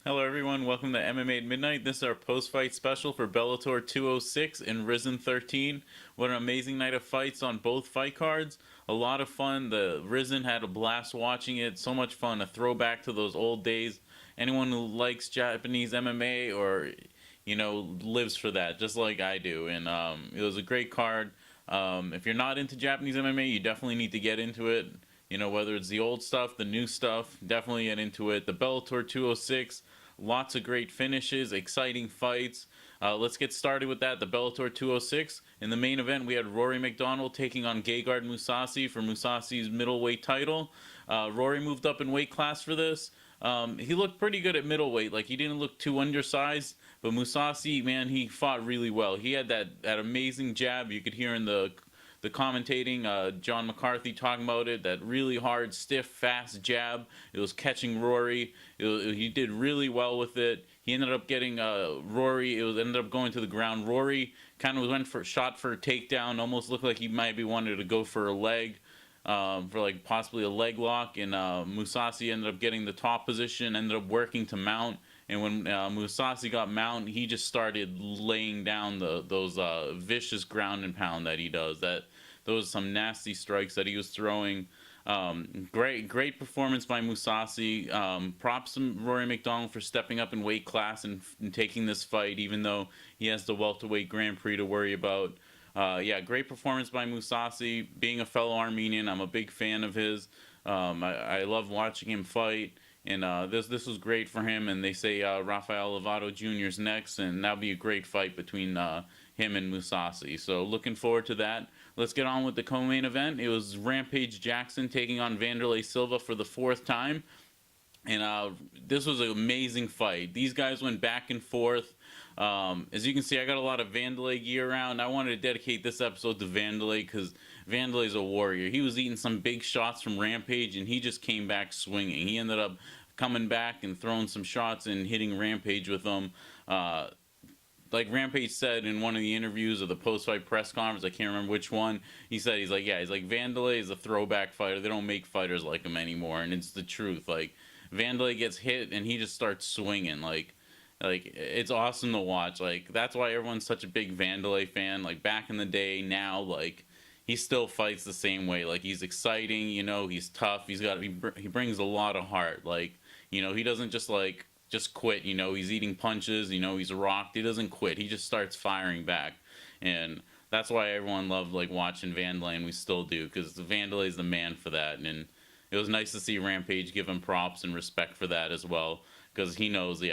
Hello everyone, welcome to MMA at Midnight. This is our post-fight special for Bellator 206 and Rizin 13. What an amazing night of fights on both fight cards. A lot of fun. The Rizin had a blast watching it. So much fun. A throwback to those old days. Anyone who likes Japanese MMA or, lives for that, just like I do. And it was a great card. If you're not into Japanese MMA, you definitely need to get into it. Whether it's the old stuff, the new stuff, definitely get into it. The Bellator 206, lots of great finishes, exciting fights. Let's get started with that. The Bellator 206. In the main event, we had Rory McDonald taking on Gegard Mousasi for Mousasi's middleweight title. Rory moved up in weight class for this. He looked pretty good at middleweight. Like, he didn't look too undersized. But Mousasi, man, he fought really well. He had that amazing jab. You could hear in the commentating, John McCarthy talking about it, that really hard, stiff, fast jab. It was catching Rory. He did really well with it. He ended up getting Rory. Ended up going to the ground. Rory kind of went for shot for a takedown. Almost looked like he might be wanted to go for a leg, for like possibly a leg lock. And Mousasi ended up getting the top position. Ended up working to mount. And when Mousasi got mount, he just started laying down those vicious ground and pound that he does. Those are some nasty strikes that he was throwing. Great performance by Mousasi. Props to Rory McDonald for stepping up in weight class and taking this fight, even though he has the welterweight Grand Prix to worry about. Great performance by Mousasi. Being a fellow Armenian, I'm a big fan of his. I love watching him fight. And this was great for him, and they say Rafael Lovato Jr. is next, and that'll be a great fight between him and Mousasi. So looking forward to that. Let's get on with the co-main event. It was Rampage Jackson taking on Vanderlei Silva for the fourth time. And this was an amazing fight. These guys went back and forth. As you can see, I got a lot of Vanderlei gear around. I wanted to dedicate this episode to Vanderlei because Vanderlei's a warrior. He was eating some big shots from Rampage, and he just came back swinging. He ended up coming back and throwing some shots and hitting Rampage with them. Like Rampage said in one of the interviews or the post-fight press conference, I can't remember which one, he's like, Vanderlei is a throwback fighter. They don't make fighters like him anymore, and it's the truth. Like, Vanderlei gets hit and he just starts swinging. Like it's awesome to watch. Like, that's why everyone's such a big Vanderlei fan. Like, back in the day, now, like, he still fights the same way. Like, he's exciting, he's tough. He brings a lot of heart. Like, he doesn't just quit. He's eating punches. He's rocked. He doesn't quit. He just starts firing back, and that's why everyone loved watching Vanderlei, and we still do, because Vanderlei is the man for that. And it was nice to see Rampage give him props and respect for that as well, because he knows,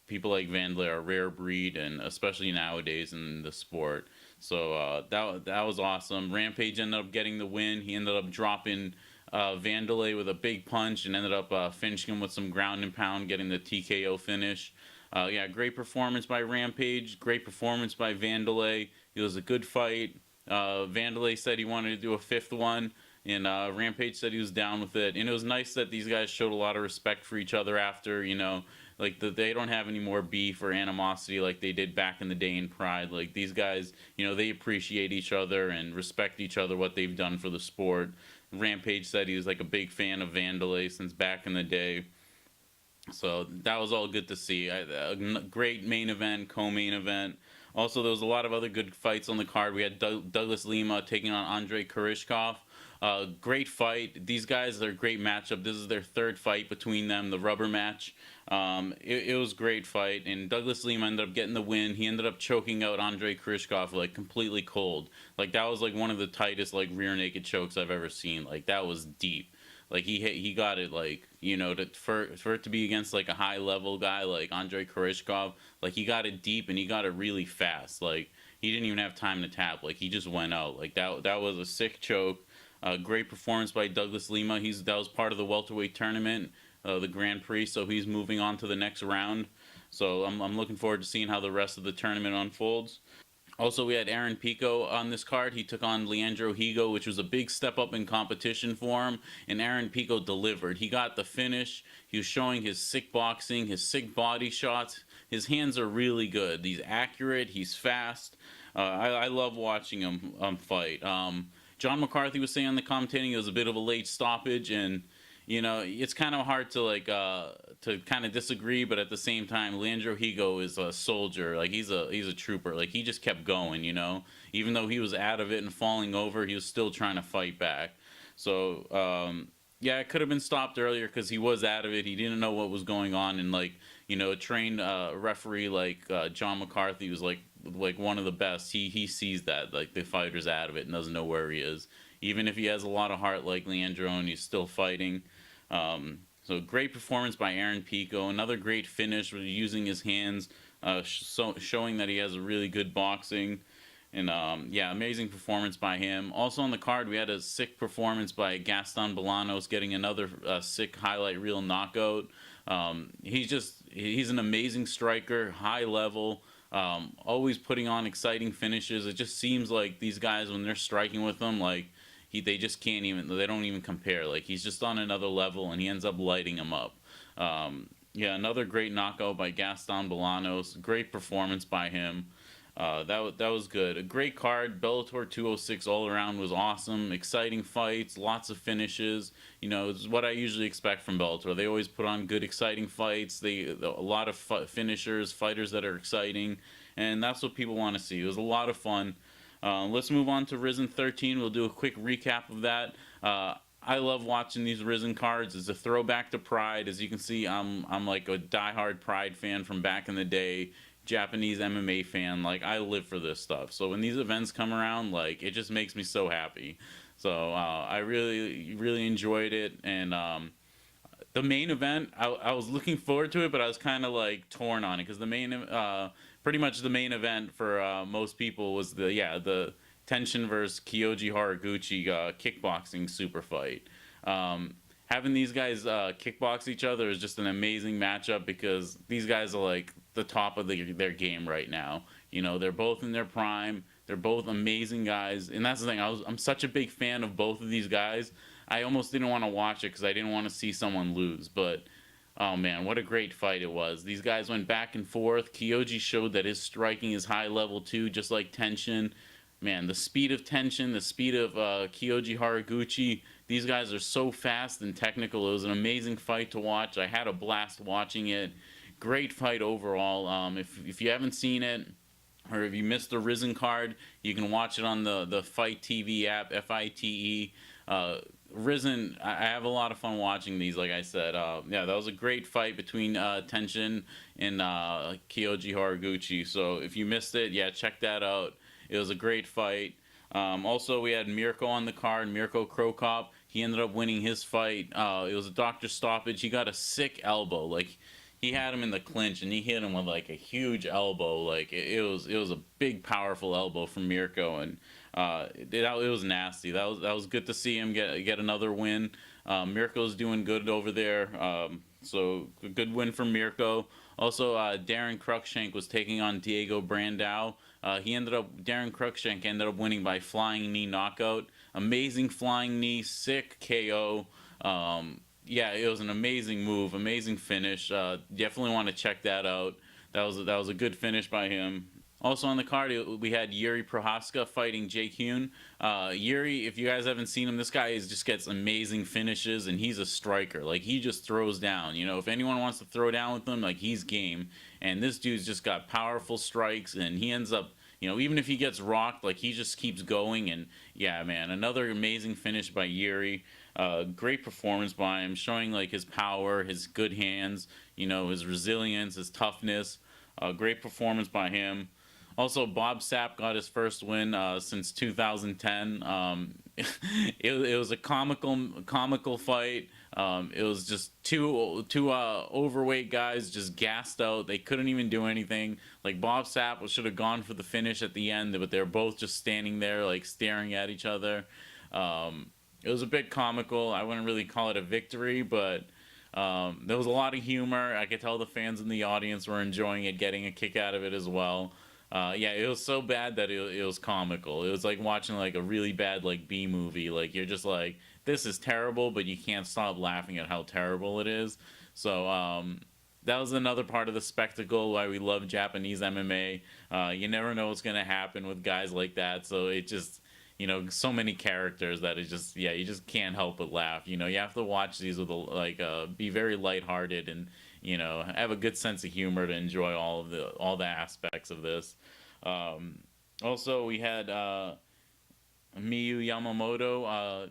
people like Vanderlei are a rare breed, and especially nowadays in the sport. So that was awesome. Rampage ended up getting the win. He ended up dropping Vanderlei with a big punch and ended up finishing him with some ground and pound, getting the TKO finish. Great performance by Rampage. Great performance by Vanderlei. It was a good fight. Vanderlei said he wanted to do a fifth one, and Rampage said he was down with it. And it was nice that these guys showed a lot of respect for each other after, they don't have any more beef or animosity like they did back in the day in Pride. Like, these guys, they appreciate each other and respect each other, what they've done for the sport. Rampage said he was a big fan of Vanderlei since back in the day. So that was all good to see. A great main event, co-main event. Also, there was a lot of other good fights on the card. We had Douglas Lima taking on Andrei Koreshkov. Great fight. These guys are a great matchup. This is their third fight between them, the rubber match. It was a great fight, and Douglas Lima ended up getting the win. He ended up choking out Andrei Koreshkov completely cold. That was one of the tightest rear naked chokes I've ever seen. That was deep. He got it for it to be against a high level guy like Andrei Koreshkov. He got it deep and he got it really fast. He didn't even have time to tap. He just went out. That was a sick choke. Great performance by Douglas Lima. That was part of the welterweight tournament, the Grand Prix, so he's moving on to the next round. So I'm looking forward to seeing how the rest of the tournament unfolds. Also, we had Aaron Pico on this card. He took on Leandro Higo, which was a big step up in competition for him, and Aaron Pico delivered. He got the finish. He was showing his sick boxing, his sick body shots. His hands are really good. He's accurate. He's fast. I love watching him fight. John McCarthy was saying on the commentating it was a bit of a late stoppage, and it's kind of hard to to kind of disagree, but at the same time, Leandro Higo is a soldier. Like he's a trooper. Like he just kept going, you know. Even though he was out of it and falling over, he was still trying to fight back. So yeah, it could have been stopped earlier because he was out of it. He didn't know what was going on, and like you know, a trained referee like John McCarthy was like one of the best. He sees that like the fighter's out of it and doesn't know where he is. Even if he has a lot of heart like Leandro and he's still fighting. So great performance by Aaron Pico. Another great finish with using his hands, showing that he has a really good boxing. And yeah, amazing performance by him. Also on the card, we had a sick performance by Gaston Bolanos, getting another sick highlight reel knockout. He's an amazing striker, high level, always putting on exciting finishes. It just seems like these guys, when they're striking with him, like they just can't even, they don't even compare. Like he's just on another level, and he ends up lighting him up. Yeah, another great knockout by Gaston Bolanos. Great performance by him. That was good. A great card. Bellator 206 all around was awesome. Exciting fights, lots of finishes. You know, it's what I usually expect from Bellator. They always put on good, exciting fights. A lot of finishers, fighters that are exciting, and that's what people want to see. It was a lot of fun. Let's move on to Rizin 13. We'll do a quick recap of that. I love watching these Rizin cards. It's a throwback to Pride. As you can see, I'm like a diehard Pride fan from back in the day. Japanese MMA fan. Like I live for this stuff. So when these events come around, like it just makes me so happy. So I really enjoyed it. And the main event, I was looking forward to it, but I was kind of like torn on it because the main pretty much the main event for most people was the Tenshin versus Kyoji Horiguchi kickboxing super fight. Having these guys kickbox each other is just an amazing matchup because these guys are like the top of their game right now. You know, they're both in their prime. They're both amazing guys, and that's the thing. I'm such a big fan of both of these guys. I almost didn't want to watch it because I didn't want to see someone lose. But oh man, what a great fight it was. These guys went back and forth. Kyoji showed that his striking is high level too, just like Tenshin. Man, the speed of Tenshin, the speed of Kyoji Horiguchi. These guys are so fast and technical. It was an amazing fight to watch. I had a blast watching it. Great fight overall. If you haven't seen it, or if you missed the Rizin card, you can watch it on the Fight TV app, FITE. Rizin, I have a lot of fun watching these, like I said. Yeah, that was a great fight between Tenshin and Kyoji Horiguchi. So if you missed it, yeah, check that out. It was a great fight. Also, we had Mirko on the card, Mirko Krokop. He ended up winning his fight. It was a doctor stoppage. He got a sick elbow. Like, he had him in the clinch, and he hit him with, like, a huge elbow. Like, it was a big, powerful elbow from Mirko, and it was nasty. That was good to see him get another win. Mirko's doing good over there. So, a good win for Mirko. Also, Darren Cruikshank was taking on Diego Brandao. Darren Cruikshank ended up winning by flying knee knockout. Amazing flying knee, sick KO. Yeah, it was an amazing move, amazing finish. Definitely want to check that out. That was a good finish by him. Also on the card, we had Yuri Prohaska fighting Jake Hune. Yuri, if you guys haven't seen him, this guy just gets amazing finishes, and he's a striker. Like, he just throws down. You know, if anyone wants to throw down with him, like, he's game. And this dude's just got powerful strikes, and he ends up, you know, even if he gets rocked, like, he just keeps going. And, yeah, man, another amazing finish by Yuri. Great performance by him, showing, like, his power, his good hands, you know, his resilience, his toughness. Great performance by him. Also, Bob Sapp got his first win since 2010. It was a comical fight. It was just two overweight guys just gassed out. They couldn't even do anything. Like, Bob Sapp should have gone for the finish at the end, but they're both just standing there, like, staring at each other. It was a bit comical. I wouldn't really call it a victory, but there was a lot of humor. I could tell the fans in the audience were enjoying it, getting a kick out of it as well. Yeah, it was so bad that it was comical. It was like watching like a really bad like B movie. Like, you're just like, this is terrible, but you can't stop laughing at how terrible it is. So that was another part of the spectacle why we love Japanese MMA. You never know what's gonna happen with guys like that. So it just, you know, so many characters that it just, yeah, you just can't help but laugh. You know, you have to watch these with be very lighthearted and I have a good sense of humor to enjoy all the aspects of this. Um, Also, we had Miyu Yamamoto,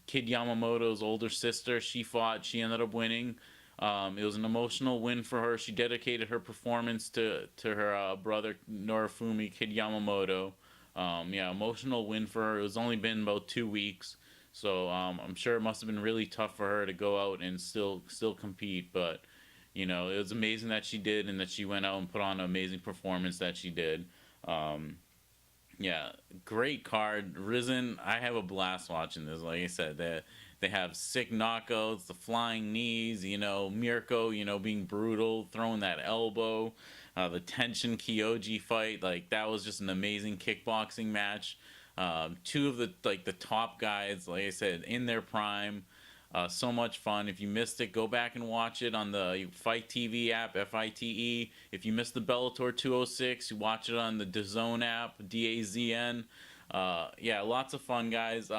Kid Yamamoto's older sister. She fought. She ended up winning. It was an emotional win for her. She dedicated her performance to her brother Norifumi, Kid Yamamoto. Yeah, emotional win for her. It was only been about 2 weeks, so I'm sure it must have been really tough for her to go out and still compete. But it was amazing that she did, and that she went out and put on an amazing performance that she did. Um, yeah, great card. Rizin, I have a blast watching this. Like I said, they have sick knockouts, the flying knees, Mirko, being brutal, throwing that elbow, the tension Kyoji fight. Like, that was just an amazing kickboxing match. Two of the top guys, like I said, in their prime. So much fun. If you missed it, go back and watch it on the Fight TV app, FITE. If you missed the Bellator 206, you watch it on the DAZN app, DAZN. Yeah, lots of fun, guys.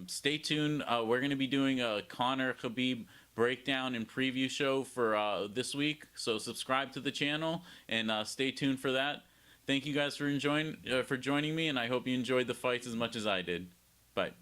Stay tuned. We're going to be doing a Conor Khabib breakdown and preview show for this week. So subscribe to the channel and stay tuned for that. Thank you guys for joining me, and I hope you enjoyed the fights as much as I did. Bye.